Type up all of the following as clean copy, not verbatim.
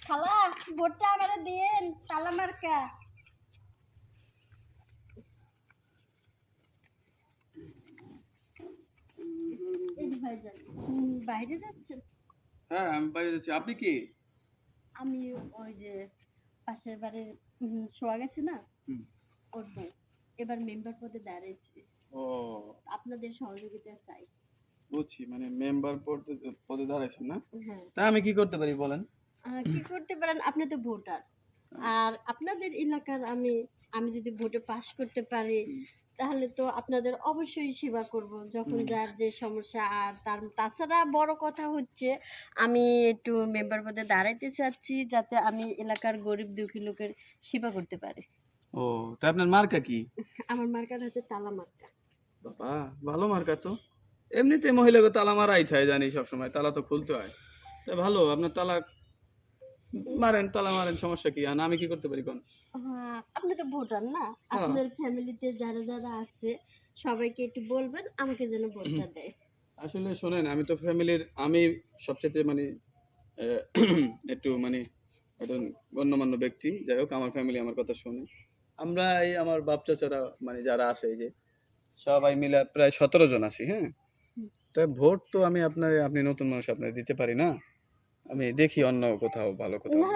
খালা ভোটটা আমারে দেন তালা মার্কা। এই যে ভাইজান বাইরে যাচ্ছেন? হ্যাঁ আমি বাইরে যাচ্ছি। আপনি কি? আমি ওই যে পাশের বাড়ির শোয়া গেছে না, হুম। ওর বউ। এবার মেম্বার পদে দাঁড়িয়েছি, ও আপনাদের সহযোগিতা চাই। বুঝছি, মানে মেম্বার পদে পদে দাঁড়াইছেন না? হ্যাঁ, তা আমি কি করতে পারি বলেন? কি করতে পারেন? আপনি তো ভোটার, আর আপনাদের এলাকার আমি আমি যদি ভোটে পাশ করতে পারি তাহলে তো আপনাদের অবশ্যই সেবা করব যখন যার যে সমস্যা। আর তাছাড়া বড় কথা হচ্ছে আমি একটু মেম্বার পদে দাঁড়াইতে চাচ্ছি যাতে আমি এলাকার গরিব দুঃখী লোকের সেবা করতে পারি। ও, তা আপনার মার্কা কি? আমার মার্কার হচ্ছে তালা মার্কা। বাবা, ভালো মার্কা তো। এমনিতে মহিলাকে তালা মারাই থাকে, জানি সবসময় তালা তো খুলতে হয়। তা ভালো, আপনার তালা মারেন, তালা মারেন, সমস্যা কি? আর আমি কি করতে পারি কোন? হ্যাঁ, আপনি তো ভোটার না, হ্যাঁ। আপনার ফ্যামিলিতে যারা যারা আছে সবাইকে একটু বলবেন আমাকে যেন ভোটটা দেয়। আসলে শোনেন, আমি তো ফ্যামিলির আমি সবচেয়ে মানে আহ, একটু মানে একজন গণ্যমান্য ব্যক্তি। যাই হোক, আমার ফ্যামিলি আমার কথা শোনে। আমরা এই আমার বাপ চাচারা মানে যারা আছে, এই যে সবাই মিলে প্রায় 17 জন আছি। হ্যাঁ, তাই ভোট তো আমি আপনি নতুন মানুষ, আপনার দিতে পারি না। আমি দেখি অন্য কোথাও ভালো কোথাও। না,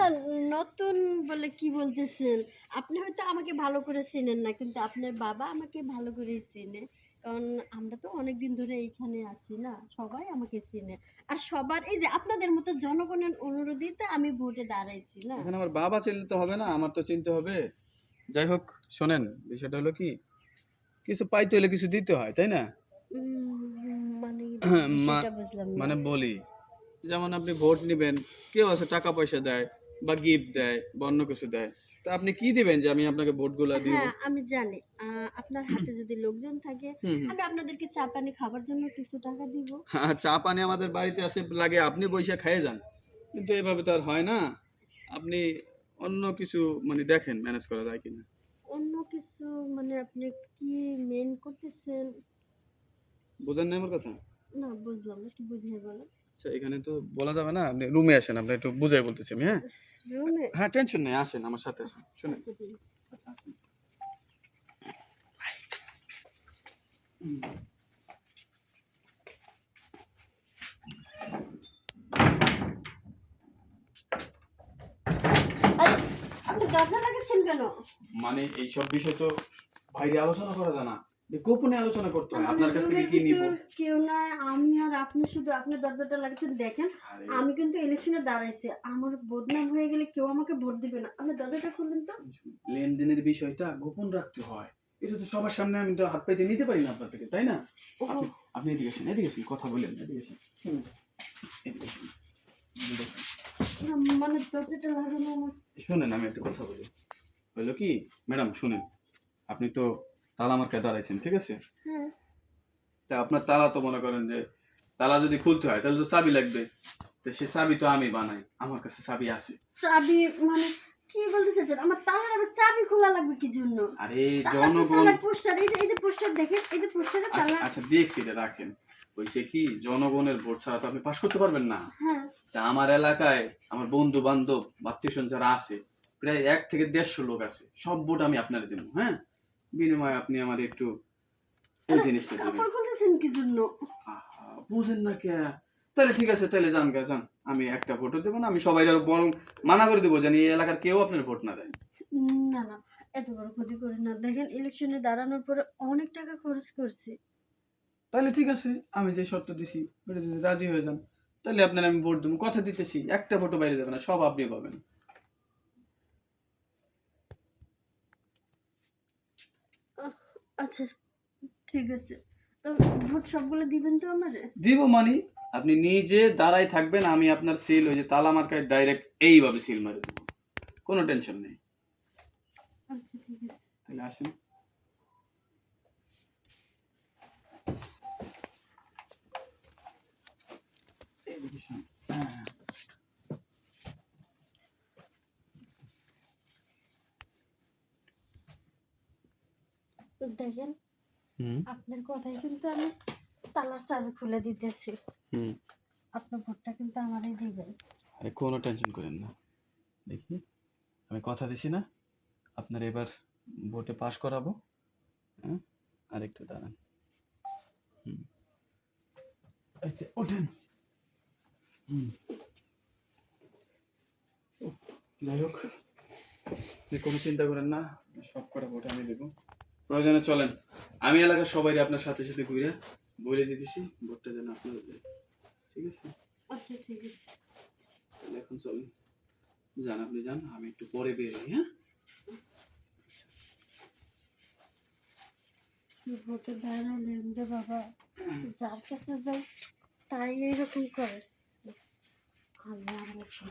নতুন বলে কি বলতেছেন? আপনি হয়তো আমাকে ভালো করে চেনেন না, কিন্তু আপনার বাবা আমাকে ভালো করেই চেনে। কারণ আমরা তো অনেকদিন ধরে এইখানে আছি না, সবাই আমাকে চেনে। আর সবার এই যে আপনাদের মতো জনগণের অনুরোধেই তো আমি ভোটে দাঁড়াইছি না। এখানে আমার বাবা চিনতে হবে না, আমার তো চিনতে হবে। যাই হোক, শোনেন, বিষয়টা হলো কি, কিছু পাইতে হলে কিছু দিতে হয়, তাই না? মানে মা- বিষয়টা বুঝলাম না। মানে বলি, যেমন আপনি ভোট নিবেন, কেউ আছে টাকা পয়সা দেয় বা গিফট দেয় বা অন্য কিছু দেয়। তা আপনি কি দিবেন যে আমি আপনাকে ভোটগুলা দিব? হ্যাঁ, আমি জানি। আপনার হাতে যদি লোকজন থাকে, হুম হুম। আমি আপনাদেরকে চা পানি খাবার জন্য কিছু টাকা দিব। চা পানি আমাদের বাড়িতে আছে, লাগে আপনি বইসা খাইয়ে যান। কিন্তু এভাবে তো আর হয় না। আপনি অন্য কিছু মানে দেখেন, ম্যানেজ করা যায় কিনা। অন্য কিছু মানে আপনি কি মেন করতেছেন? বুঝেন না আমার কথা? না, বুঝলাম না, একটু বুঝিয়ে বলেন। আচ্ছা, এখানে তো বলা যাবে না, আপনি রুমে আসেন, আপনি একটু বুঝাই বলতেছি আমি। হ্যাঁ রুমে? হ্যাঁ, টেনশন নেই, আসেন আমার সাথে আসেন, শুনেন। আচ্ছা, ঠিক আছে। আচ্ছা, আসেন। হুম। আরে, আপনি দরজা লাগাচ্ছেন কেন? মানে এইসব বিষয় তো বাইরে আলোচনা করা যায় না, গোপনে আলোচনা করতে হয়। মানে আপনার কাছ থেকে রুমের কি নিব? ভিতর কেউ নাই, আমি আর আপনি, শুধু আপনি দরজাটা লাগাচ্ছেন। দেখেন, আরে আমি কিন্তু ইলেকশনে দাঁড়াইছি, আমার বদনাম হয়ে গেলে কেউ আমাকে ভোট দিবে না। আপনি দরজাটা খুললেন তো। লেনদেনের বিষয়টা গোপন রাখতে হয়। এটা তো সবার সামনে আমি তো হাত পাইতে নিতে পারি না আপনার থেকে, তাই না? ও, আপনি আপনি এদিকে আসেন, এদিকে আসেন, কথা বলেন, এদিকে আসেন। এদিকে আসেন, এদিকে আসেন। মানে দরজাটা লাগানো আমার। শুনেন, আমি একটা কথা বলি। হলো কি, ম্যাডাম শুনেন, আপনি তো তালা মার্কায় দাঁড়াইছেন, ঠিক আছে? হ্যাঁ, তা আপনার তালা তো মনে করেন যে তালা যদি খুলতে হয় তাহলে তো চাবি লাগবে। তো সে চাবি তো আমি বানাই, আমার কাছে চাবি আছে। চাবি মানে কি বলতে চাচ্ছেন? আমার তালার আবার চাবি খোলা লাগবে কি জন্য? আরে তালা তো জনগণ। তালা পোস্টার, এই যে পোস্টার দেখেন, এই যে পোস্টারে আচ্ছা তালা। আচ্ছা, দেখছি, এটা রাখেন। সে কি, জনগণের ভোট ছাড়া তো আপনি পাশ করতে পারবেন না। হ্যাঁ, তা আমার এলাকায় আমার বন্ধু বান্ধব আত্মীয়স্বজন যারা আছে, প্রায় 1 থেকে 150 লোক আছে, সব ভোট আমি আপনার দেবো। হ্যাঁ, বিনিময়ে আপনি আমার একটু এই আরে জিনিসটা দেবেন। কাপড় খুলতেছেন কি জন্য? আহা, বুঝেন না কে? তাহলে ঠিক আছে, তাহলে যান গে, যান। আমি একটা ভোটও দেবো না, আমি সবাই বরং মানা করে দেবো জানি এই এলাকার কেউ আপনার ভোট না দেয়। না না, এত বড় ক্ষতি করি না। দেখেন, ইলেকশনে দাঁড়ানোর পরে অনেক টাকা খরচ করছি। তাহলে ঠিক আছে, আমি যে শর্ত দিছি ওটা যদি রাজি হয়ে যান, তাহলে আপনার আমি ভোট দেবো, কথা দিতেছি। একটা ভোটও বাইরে যাবে না, সব আপনি পাবেন। আহ, আচ্ছা, ঠিক আছে। তো ভোট সবগুলো দিবেন তো আমারে? দিব মানে, আপনি নিজে দাঁড়াই থাকবেন, আমি আপনার সিল ওই যে তালা মার্কায় ডাইরেক্ট এইভাবে সিল মারে দেবো, কোনো টেনশন নেই। আচ্ছা, ঠিক আছে। তাহলে আসেন। এদিকে শুনুন। হ্যাঁ, তো দেখেন, হুম আপনার কথাই কিন্তু আমি তালার চাবি খুলে দিতেছি। হুম। আপনার ভোটটা কিন্তু আমারই দিবেন। আরে কোনো টেনশন করেন না, দেখি, আমি কথা দিছি না আপনার এবার ভোটে পাশ করাবো। হ্যাঁ, আর একটু দাঁড়ান। হুম, এই যে, ওঠেন। হুম, যাই হোক, আপনি কোনো চিন্তা করেন না, সব কটা ভোট আমি দেবো। প্রয়োজনে চলেন, আমি এলাকার সবাই আপনার সাথে সাথে ঘুরে বলে দিতেছি ভোটটা যেন আপনার দেয়। ঠিক আছে? আচ্ছা ঠিক আছে। তাহলে এখন চলেন, যান, আপনি যান, আমি একটু পরে বের হই। হ্যাঁ, ভোটে দাঁড়ালেন রে বাবা, যার কাছে যাই তাই এইরকম করে। আমি আর বলছি